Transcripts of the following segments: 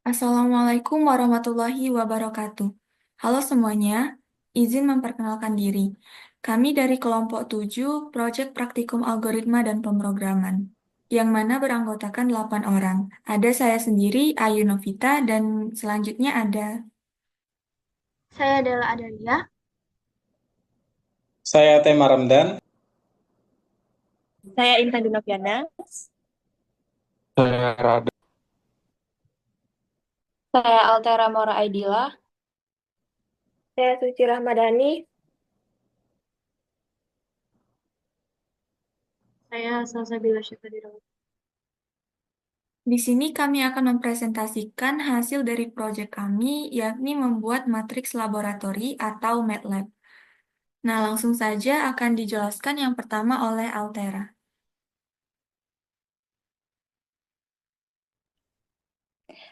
Assalamualaikum warahmatullahi wabarakatuh. Halo semuanya, izin memperkenalkan diri. Kami dari kelompok 7, Proyek Praktikum Algoritma dan Pemrograman, yang mana beranggotakan 8 orang. Ada saya sendiri, Ayu Novita, dan selanjutnya ada. Saya adalah Adalia. Saya Tema Ramdan. Saya Intan Dinoviana. Saya Rada. Saya Altera Mora Aidila. Saya Suci Rahmadani. Saya Salsabila Syukadira. Di sini kami akan mempresentasikan hasil dari proyek kami, yakni membuat matriks laboratori atau MATLAB. Nah, langsung saja akan dijelaskan yang pertama oleh Altera.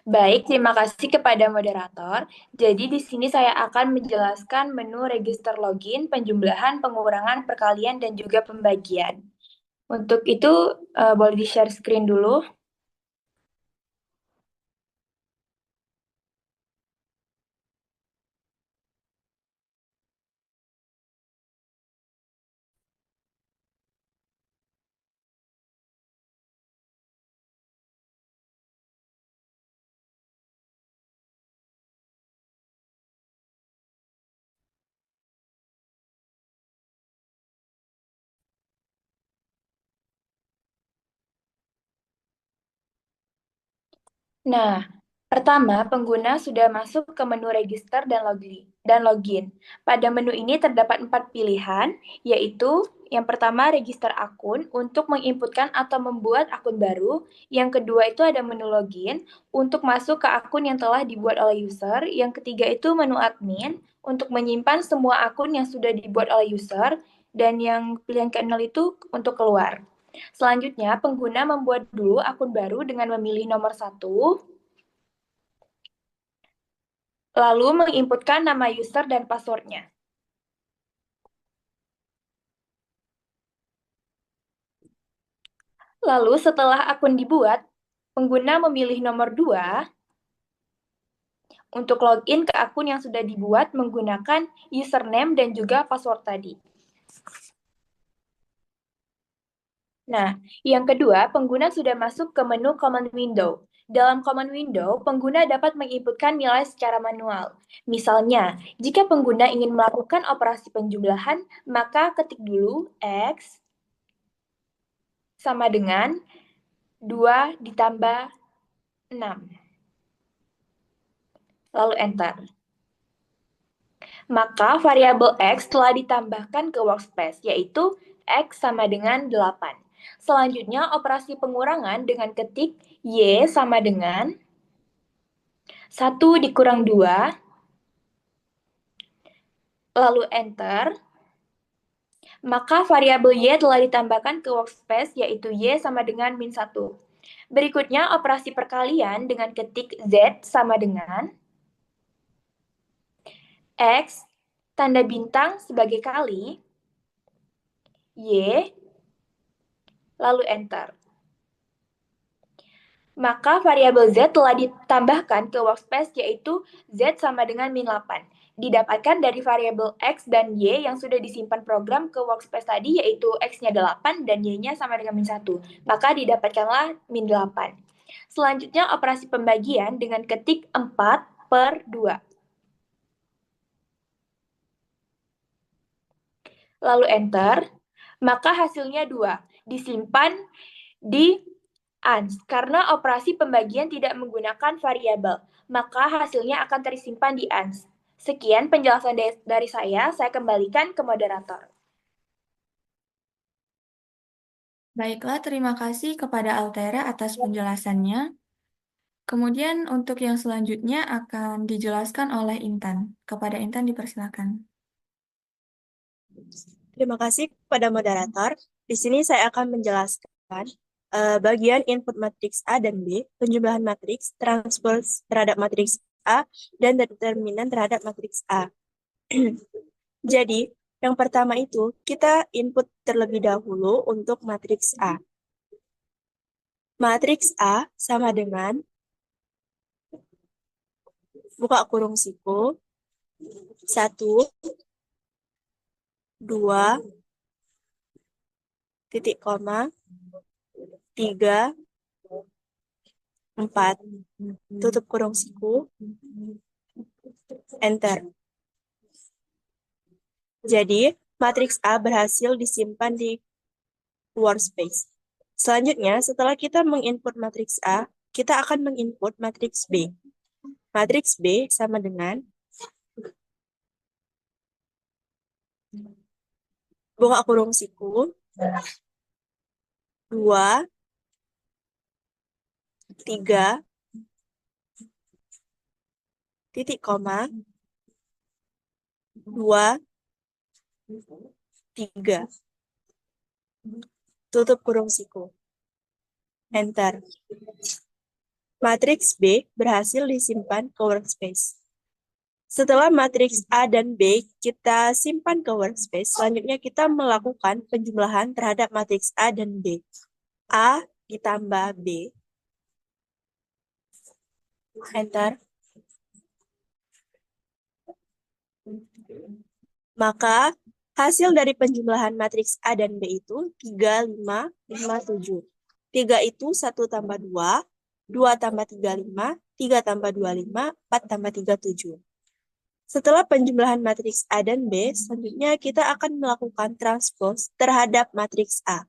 Baik, terima kasih kepada moderator. Jadi di sini saya akan menjelaskan menu register login, penjumlahan, pengurangan, perkalian, dan juga pembagian. Untuk itu, boleh di-share screen dulu. Nah, pertama, pengguna sudah masuk ke menu register dan login. Pada menu ini terdapat 4 pilihan, yaitu yang pertama register akun untuk menginputkan atau membuat akun baru. Yang kedua itu ada menu login untuk masuk ke akun yang telah dibuat oleh user. Yang ketiga itu menu admin untuk menyimpan semua akun yang sudah dibuat oleh user. Dan yang pilihan keenam itu untuk keluar. Selanjutnya, pengguna membuat dulu akun baru dengan memilih nomor 1, lalu menginputkan nama user dan passwordnya. Lalu setelah akun dibuat, pengguna memilih nomor 2 untuk login ke akun yang sudah dibuat menggunakan username dan juga password tadi. Nah, yang kedua, pengguna sudah masuk ke menu Command Window. Dalam Command Window, pengguna dapat menginputkan nilai secara manual. Misalnya, jika pengguna ingin melakukan operasi penjumlahan, maka ketik dulu X sama dengan 2 ditambah 6. Lalu Enter. Maka variabel X telah ditambahkan ke workspace, yaitu X sama dengan 8. Selanjutnya, operasi pengurangan dengan ketik Y sama dengan 1 dikurang 2, lalu Enter. Maka variabel Y telah ditambahkan ke workspace, yaitu Y sama dengan min 1. Berikutnya, operasi perkalian dengan ketik Z sama dengan X, tanda bintang sebagai kali, Y, lalu Enter. Maka variabel Z telah ditambahkan ke workspace yaitu Z sama dengan min 8. Didapatkan dari variabel X dan Y yang sudah disimpan program ke workspace tadi yaitu X-nya 8 dan Y-nya sama dengan min 1. Maka didapatkanlah min 8. Selanjutnya operasi pembagian dengan ketik 4/2. Lalu Enter. Maka hasilnya 2. Disimpan di ANS. Karena operasi pembagian tidak menggunakan variabel, maka hasilnya akan tersimpan di ANS. Sekian penjelasan dari saya kembalikan ke moderator. Baiklah, terima kasih kepada Altera atas penjelasannya. Kemudian untuk yang selanjutnya akan dijelaskan oleh Intan. Kepada Intan dipersilakan. Terima kasih kepada moderator. Di sini saya akan menjelaskan bagian input matriks A dan B, penjumlahan matriks, transpose terhadap matriks A, dan determinan terhadap matriks A. Jadi, yang pertama itu kita input terlebih dahulu untuk matriks A. Matriks A sama dengan buka kurung siku, 1, 2, titik koma, 3, 4, tutup kurung siku, enter. Jadi, matriks A berhasil disimpan di workspace. Selanjutnya, setelah kita menginput matriks A, kita akan menginput matriks B. Matriks B sama dengan buka kurung siku, 2, 3, titik koma, 2, 3, tutup kurung siku, enter. Matriks B berhasil disimpan ke workspace. Setelah matriks A dan B kita simpan ke workspace, selanjutnya kita melakukan penjumlahan terhadap matriks A dan B. A ditambah B, enter. Maka hasil dari penjumlahan matriks A dan B itu 3, 5, 5, 7. 3 itu 1 tambah 2, 2 tambah 3, 5, 3 tambah 2, 5, 4 tambah 3, 7. Setelah penjumlahan matriks A dan B, selanjutnya kita akan melakukan transpose terhadap matriks A.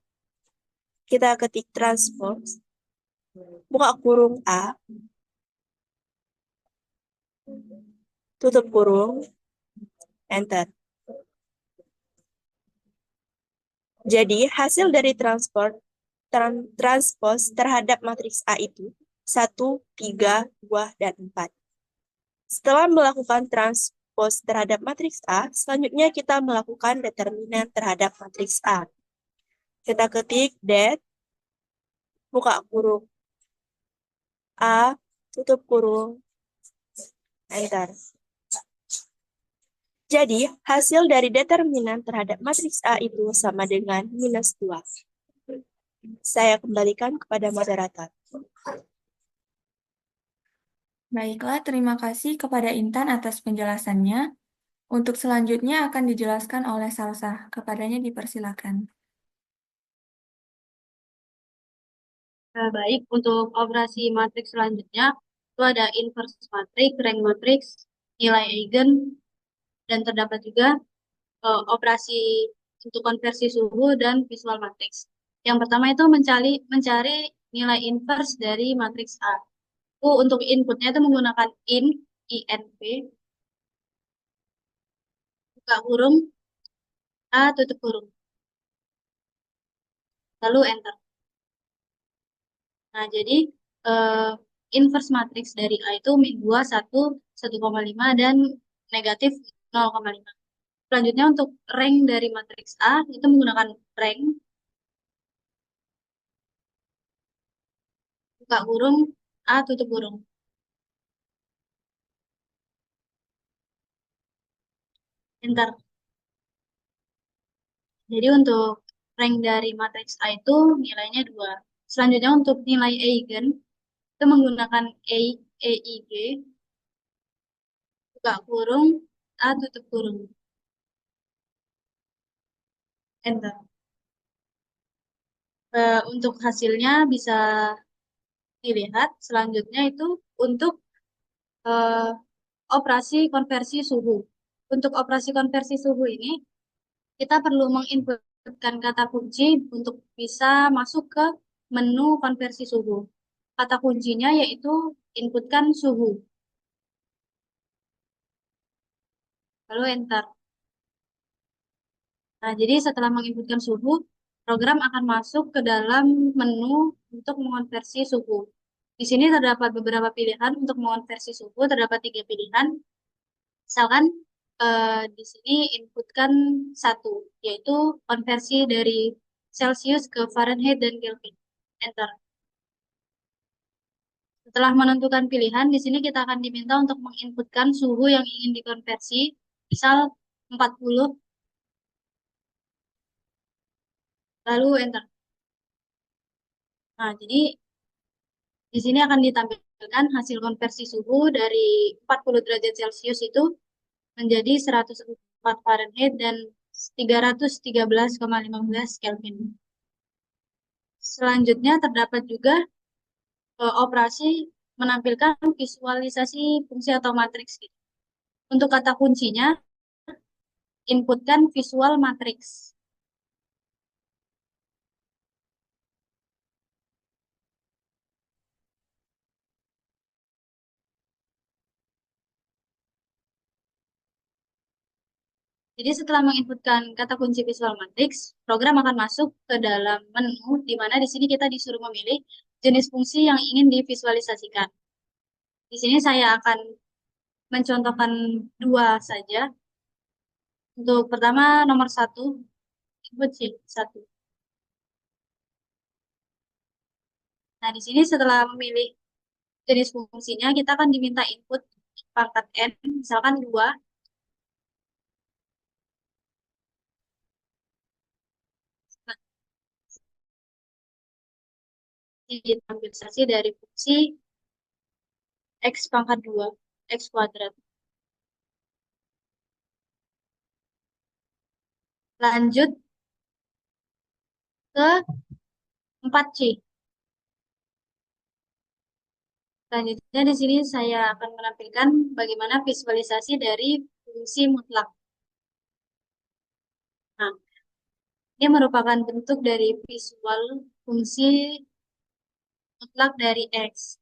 Kita ketik transpose, buka kurung A, tutup kurung, enter. Jadi, hasil dari transpose terhadap matriks A itu 1, 3, 2, dan 4. Setelah melakukan transpose terhadap matriks A, selanjutnya kita melakukan determinan terhadap matriks A. Kita ketik det, buka kurung A, tutup kurung, enter. Jadi, hasil dari determinan terhadap matriks A itu sama dengan -2. Saya kembalikan kepada moderator. Baiklah, terima kasih kepada Intan atas penjelasannya. Untuk selanjutnya akan dijelaskan oleh Salsa. Kepadanya dipersilakan. Baik, untuk operasi matriks selanjutnya, itu ada inverse matrix, rank matrix, nilai eigen, dan terdapat juga operasi untuk konversi suhu dan visual matrix. Yang pertama itu mencari nilai inverse dari matriks A. Untuk inputnya itu menggunakan inv, buka kurung, A tutup kurung, lalu enter. Nah, jadi inverse matrix dari A itu -2, 1, 1,5, dan negatif 0,5. Selanjutnya untuk rank dari matriks A itu menggunakan rank, buka kurung, A tutup kurung, enter. Jadi untuk rank dari matriks A itu nilainya 2. Selanjutnya untuk nilai eigen itu menggunakan eig, buka kurung, A tutup kurung, enter. Untuk hasilnya bisa dilihat selanjutnya itu untuk eh, operasi konversi suhu. Untuk operasi konversi suhu ini, kita perlu menginputkan kata kunci untuk bisa masuk ke menu konversi suhu. Kata kuncinya yaitu inputkan suhu. Lalu enter. Nah, jadi setelah menginputkan suhu, program akan masuk ke dalam menu untuk mengonversi suhu. Di sini terdapat beberapa pilihan untuk mengonversi suhu, terdapat 3 pilihan. Misalkan di sini inputkan 1, yaitu konversi dari Celsius ke Fahrenheit dan Kelvin. Enter. Setelah menentukan pilihan, di sini kita akan diminta untuk menginputkan suhu yang ingin dikonversi, misal 40, lalu enter. Nah, jadi Di sini akan ditampilkan hasil konversi suhu dari 40 derajat Celcius itu menjadi 104 Fahrenheit dan 313,15 Kelvin. Selanjutnya terdapat juga operasi menampilkan visualisasi fungsi atau matriks. Untuk kata kuncinya, inputkan visual matriks. Jadi setelah menginputkan kata kunci visual matrix, program akan masuk ke dalam menu, di mana di sini kita disuruh memilih jenis fungsi yang ingin divisualisasikan. Di sini saya akan mencontohkan dua saja. Untuk pertama, nomor satu, input sih, satu. Nah, di sini setelah memilih jenis fungsinya, kita akan diminta input pangkat N, misalkan 2. Nah, ini ditampilkan dari fungsi X pangkat 2, X kuadrat. Lanjut ke 4C. Selanjutnya di sini saya akan menampilkan bagaimana visualisasi dari fungsi mutlak. Nah, ini merupakan bentuk dari visual fungsi mutlak dari X.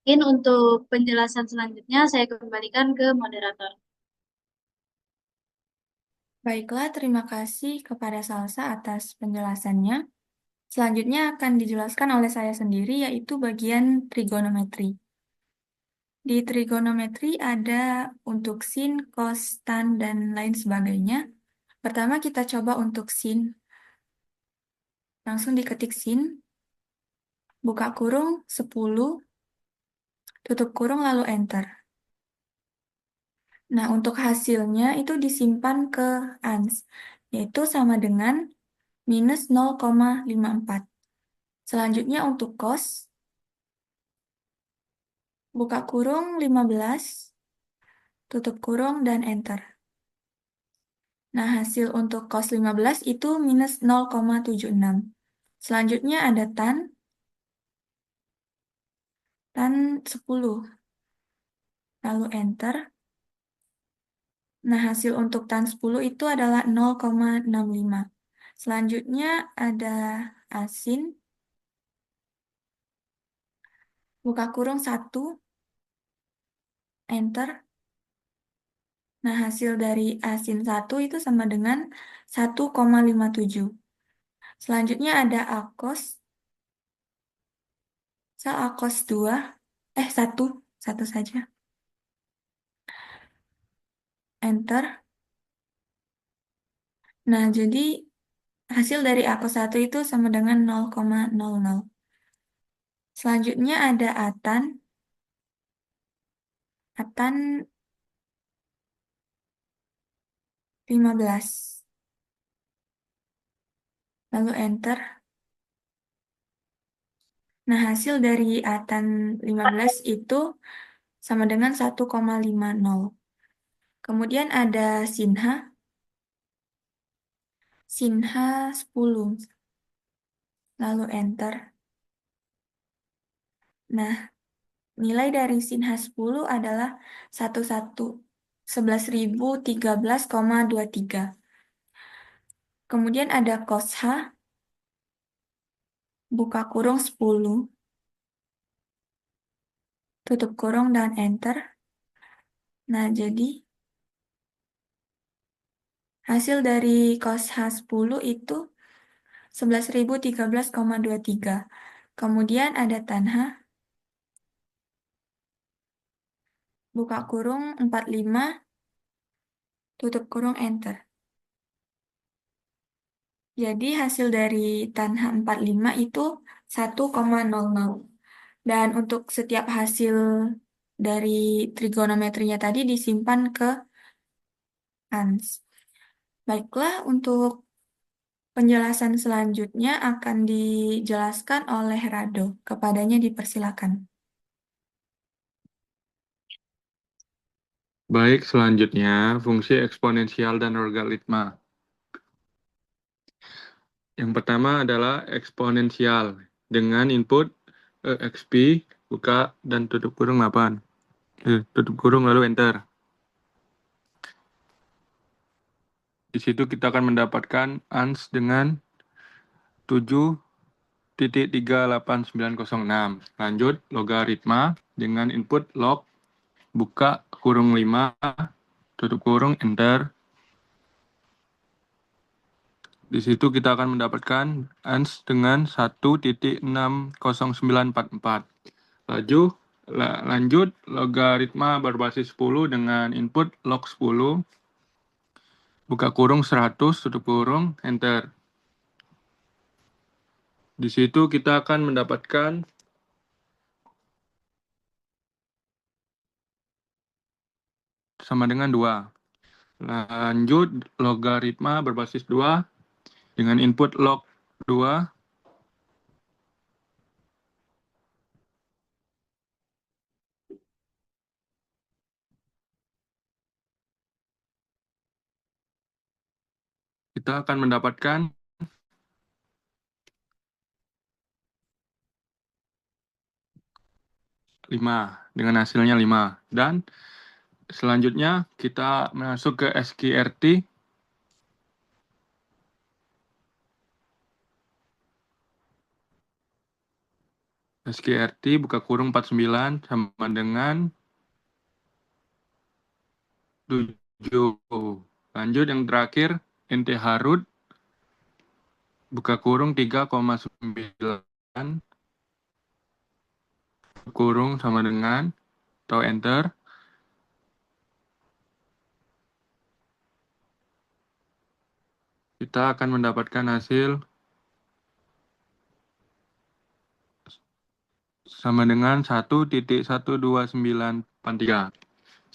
Mungkin untuk penjelasan selanjutnya saya kembalikan ke moderator. Baiklah, terima kasih kepada Salsa atas penjelasannya. Selanjutnya akan dijelaskan oleh saya sendiri, yaitu bagian trigonometri. Di trigonometri ada untuk sin, cos, tan, dan lain sebagainya. Pertama kita coba untuk sin. Langsung diketik sin, buka kurung 10, tutup kurung lalu enter. Nah, untuk hasilnya itu disimpan ke ans, yaitu sama dengan minus 0,54. Selanjutnya untuk cos, buka kurung 15, tutup kurung, dan enter. Nah, hasil untuk cos 15 itu minus 0,76. Selanjutnya ada tan 10. Lalu enter. Nah, hasil untuk tan 10 itu adalah 0,65. Selanjutnya ada asin. Buka kurung 1. Enter. Nah, hasil dari asin 1 itu sama dengan 1,57. Selanjutnya ada akos. Akos 2. 1. 1 saja. Enter. Nah, jadi hasil dari akos 1 itu sama dengan 0,00. Selanjutnya ada atan. Atan 15. Lalu enter. Nah, hasil dari atan 15 itu sama dengan 1,50. Kemudian ada sinha. Sinha 10. Lalu enter. Nah, nilai dari sinha 10 adalah 11.013,23. Kemudian ada kosha. Buka kurung 10. Tutup kurung dan enter. Nah, jadi hasil dari cos H10 itu 11.013,23. Kemudian ada tanha. Buka kurung 45. Tutup kurung enter. Jadi hasil dari tanha 45 itu 1,00. Dan untuk setiap hasil dari trigonometrinya tadi disimpan ke ans. Baiklah, untuk Penjelasan selanjutnya akan dijelaskan oleh Rado. Kepadanya dipersilakan. Baik, selanjutnya fungsi eksponensial dan logaritma. Yang pertama adalah eksponensial dengan input exp buka dan tutup kurung 8. Tutup kurung lalu enter. Di situ kita akan mendapatkan ans dengan 7.38906. Lanjut logaritma dengan input log buka kurung 5 tutup kurung enter. Di situ kita akan mendapatkan ans dengan 1.60944. Lanjut logaritma berbasis 10 dengan input log 10 buka kurung 100 tutup kurung enter. Di situ kita akan mendapatkan sama dengan 2. Lanjut logaritma berbasis 2 dengan input log 2 kita akan mendapatkan 5 dengan hasilnya 5. Dan selanjutnya kita masuk ke SQRT. SQRT buka kurung 49 sama dengan 7. Lanjut yang terakhir NT Harut buka kurung 3,9 kurung sama dengan atau enter. Kita akan mendapatkan hasil sama dengan 1.12983.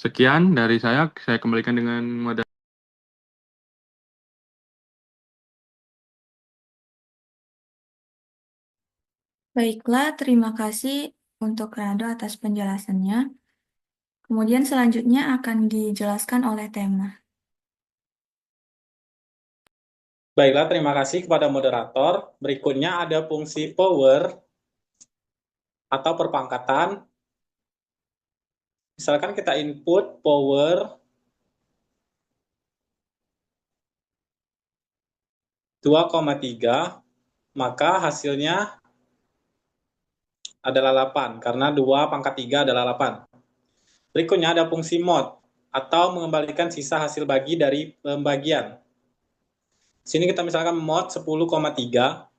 Sekian dari saya kembalikan dengan modal. Baiklah, terima kasih untuk Rado atas penjelasannya. Kemudian selanjutnya akan dijelaskan oleh Tema. Baiklah, terima kasih kepada moderator. Berikutnya ada fungsi power atau perpangkatan. Misalkan kita input power 2,3, maka hasilnya adalah 8, karena 2 pangkat 3 adalah 8. Berikutnya ada fungsi mod, atau mengembalikan sisa hasil bagi dari pembagian. Sini kita misalkan mod 10,3,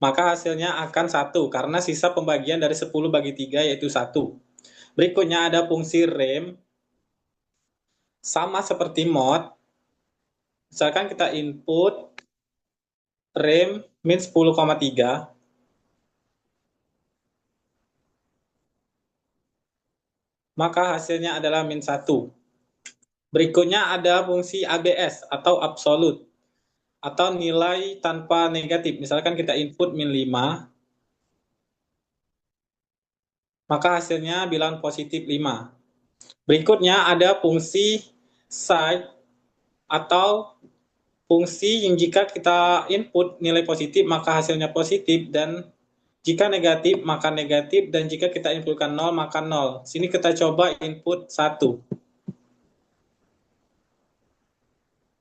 maka hasilnya akan 1, karena sisa pembagian dari 10 bagi 3 yaitu 1. Berikutnya ada fungsi rem, sama seperti mod. Misalkan kita input rem min 10,3, maka hasilnya adalah min 1. Berikutnya ada fungsi ABS atau absolute, atau nilai tanpa negatif. Misalkan kita input min 5, maka hasilnya bilangan positif 5. Berikutnya ada fungsi side, atau fungsi yang jika kita input nilai positif maka hasilnya positif, dan jika negatif maka negatif, dan jika kita inputkan 0 maka 0. Sini kita coba input 1.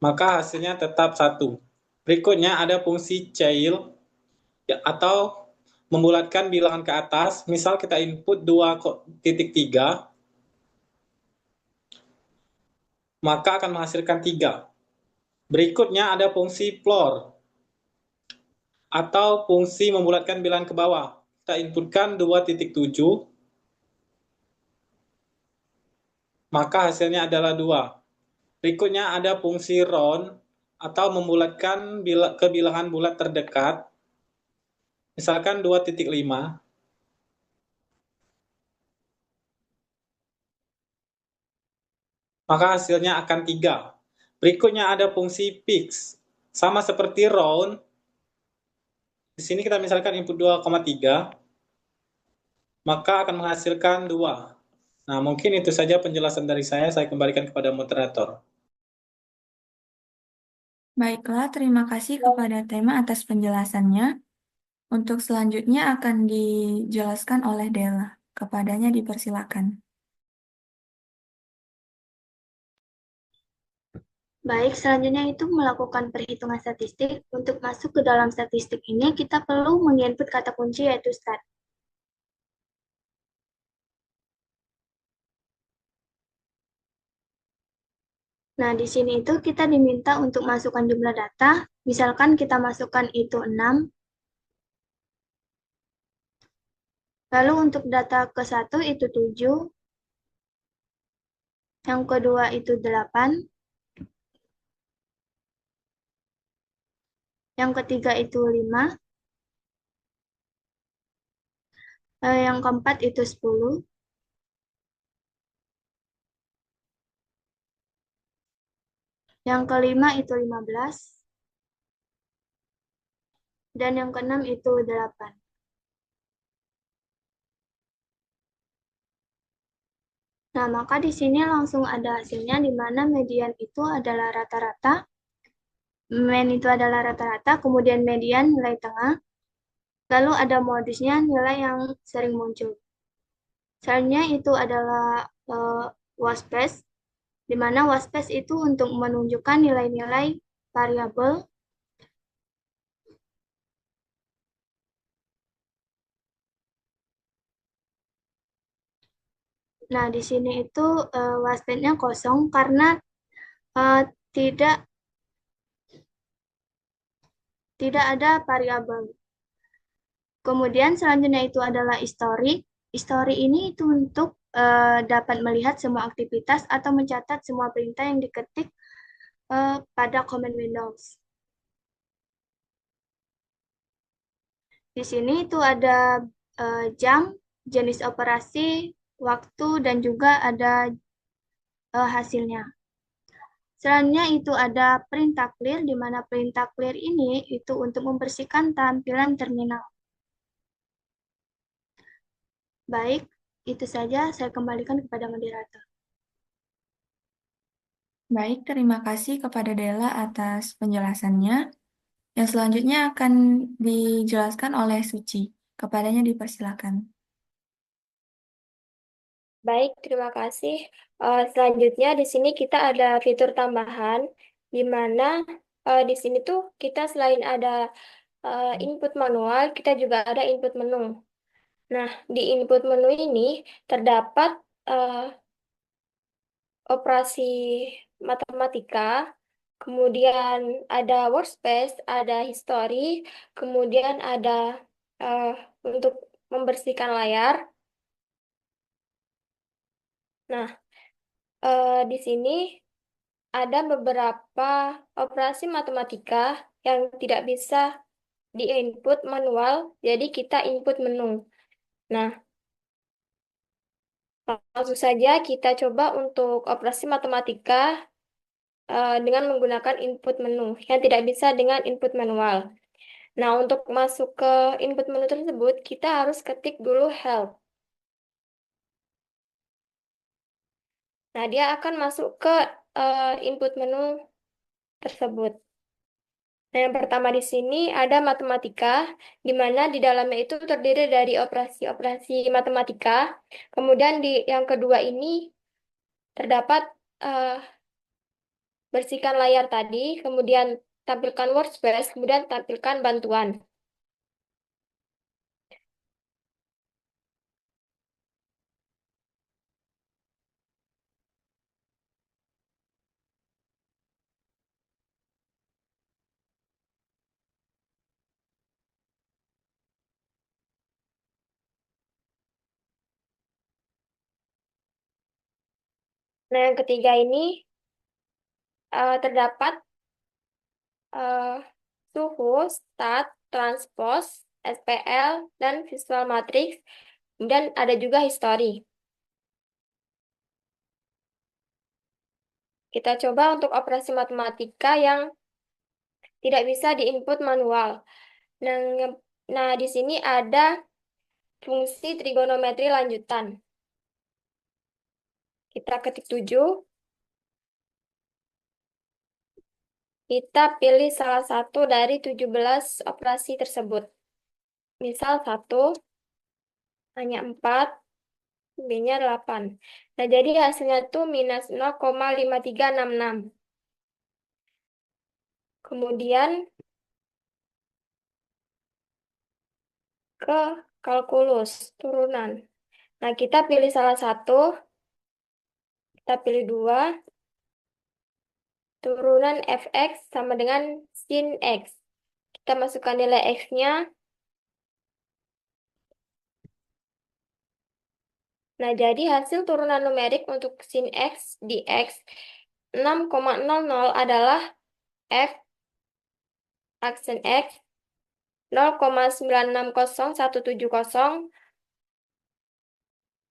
Maka hasilnya tetap 1. Berikutnya ada fungsi child, atau membulatkan bilangan ke atas. Misal kita input 2,3, maka akan menghasilkan 3. Berikutnya ada fungsi floor, atau fungsi membulatkan bilangan ke bawah. Kita inputkan 2,7, maka hasilnya adalah 2. Berikutnya ada fungsi round, atau membulatkan ke bilangan bulat terdekat. Misalkan 2,5, maka hasilnya akan 3. Berikutnya ada fungsi fix. Sama seperti round, di sini kita misalkan input 2,3, maka akan menghasilkan 2. Nah, mungkin itu saja penjelasan dari saya kembalikan kepada moderator. Baiklah, terima kasih kepada tema atas penjelasannya. Untuk selanjutnya akan dijelaskan oleh Della. Kepadanya dipersilakan. Baik, selanjutnya itu melakukan perhitungan statistik. Untuk masuk ke dalam statistik ini, kita perlu menginput kata kunci yaitu stat. Nah, di sini itu kita diminta untuk masukkan jumlah data. Misalkan kita masukkan itu 6. Lalu untuk data ke-1 itu 7. Yang kedua itu 8. Yang ketiga itu 5. Yang keempat itu 10. Yang kelima itu 15. Dan yang keenam itu 8. Nah, maka di sini langsung ada hasilnya di mana median itu adalah rata-rata, mean itu adalah rata-rata, kemudian median nilai tengah, lalu ada modusnya nilai yang sering muncul. Selanjutnya itu adalah WASPES, di mana WASPES itu untuk menunjukkan nilai-nilai variabel. Nah, di sini itu WASPES-nya kosong karena tidak ada variabel. Kemudian selanjutnya itu adalah history. History ini itu untuk dapat melihat semua aktivitas atau mencatat semua perintah yang diketik pada command Windows. Di sini itu ada jam, jenis operasi, waktu, dan juga ada hasilnya. Selanjutnya itu ada perintah clear, di mana perintah clear ini itu untuk membersihkan tampilan terminal. Baik, itu saja saya kembalikan kepada moderator. Baik, terima kasih kepada Della atas penjelasannya. Yang selanjutnya akan dijelaskan oleh Suci. Kepadanya dipersilakan. Baik, terima kasih. Selanjutnya di sini kita ada fitur tambahan, di mana di sini tuh kita selain ada input manual, kita juga ada input menu. Nah, di input menu ini terdapat operasi matematika, kemudian ada workspace, ada history, kemudian ada eh, untuk membersihkan layar. Nah, di sini ada beberapa operasi matematika yang tidak bisa di-input manual, jadi kita input menu. Nah, langsung saja kita coba untuk operasi matematika dengan menggunakan input menu yang tidak bisa dengan input manual. Nah, untuk masuk ke input menu tersebut, kita harus ketik dulu help. Nah, dia akan masuk ke input menu tersebut. Nah, yang pertama di sini ada matematika, di mana di dalamnya itu terdiri dari operasi-operasi matematika. Kemudian di yang kedua ini terdapat bersihkan layar tadi, kemudian tampilkan workspace, kemudian tampilkan bantuan. Nah, yang ketiga ini terdapat suhu, stat, transpose, SPL, dan visual matrix, dan ada juga history. Kita coba untuk operasi matematika yang tidak bisa diinput manual. Nah, nah, di sini ada fungsi trigonometri lanjutan. Kita ketik 7. Kita pilih salah satu dari 17 operasi tersebut. Misal 1, hanya 4, B-nya 8. Nah, jadi hasilnya itu minus 0,5366. Kemudian ke kalkulus, turunan. Nah, kita pilih salah satu, kita pilih 2, turunan fx sama dengan sin x. Kita masukkan nilai x-nya. Nah, jadi hasil turunan numerik untuk sin x di x 6,00 adalah f aksen x 0,960170,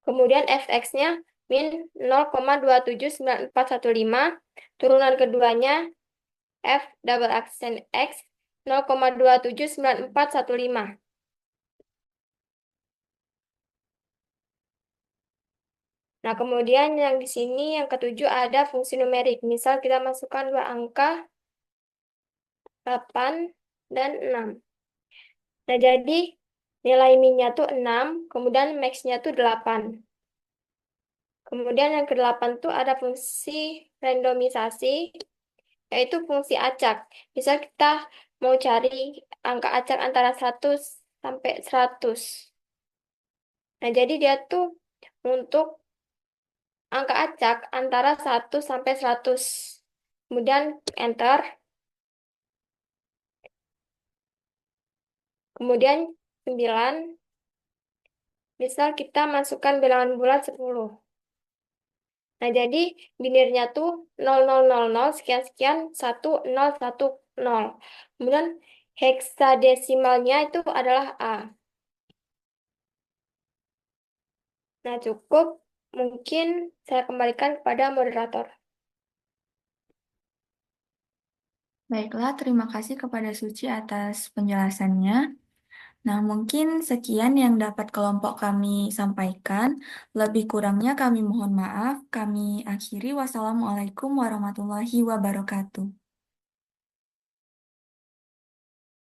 kemudian fx-nya min 0,279415, turunan keduanya f double aksen x 0,279415. Nah, kemudian yang di sini yang ketujuh ada fungsi numerik. Misal kita masukkan dua angka 8 dan 6. Nah, jadi nilai min-nya tuh 6, kemudian max-nya tuh 8. Kemudian yang ke-8 tuh ada fungsi randomisasi, yaitu fungsi acak. Misal kita mau cari angka acak antara 100 sampai 100. Nah, jadi dia tuh untuk angka acak antara 1 sampai 100. Kemudian enter. Kemudian 9. Misal kita masukkan bilangan bulat 10. Nah, jadi binirnya tuh 0000 sekian-sekian 1010. Kemudian heksadesimalnya itu adalah A. Nah, cukup. Mungkin saya kembalikan kepada moderator. Baiklah, terima kasih kepada Suci atas penjelasannya. Nah, mungkin sekian yang dapat kelompok kami sampaikan. Lebih kurangnya kami mohon maaf. Kami akhiri. Wassalamualaikum warahmatullahi wabarakatuh.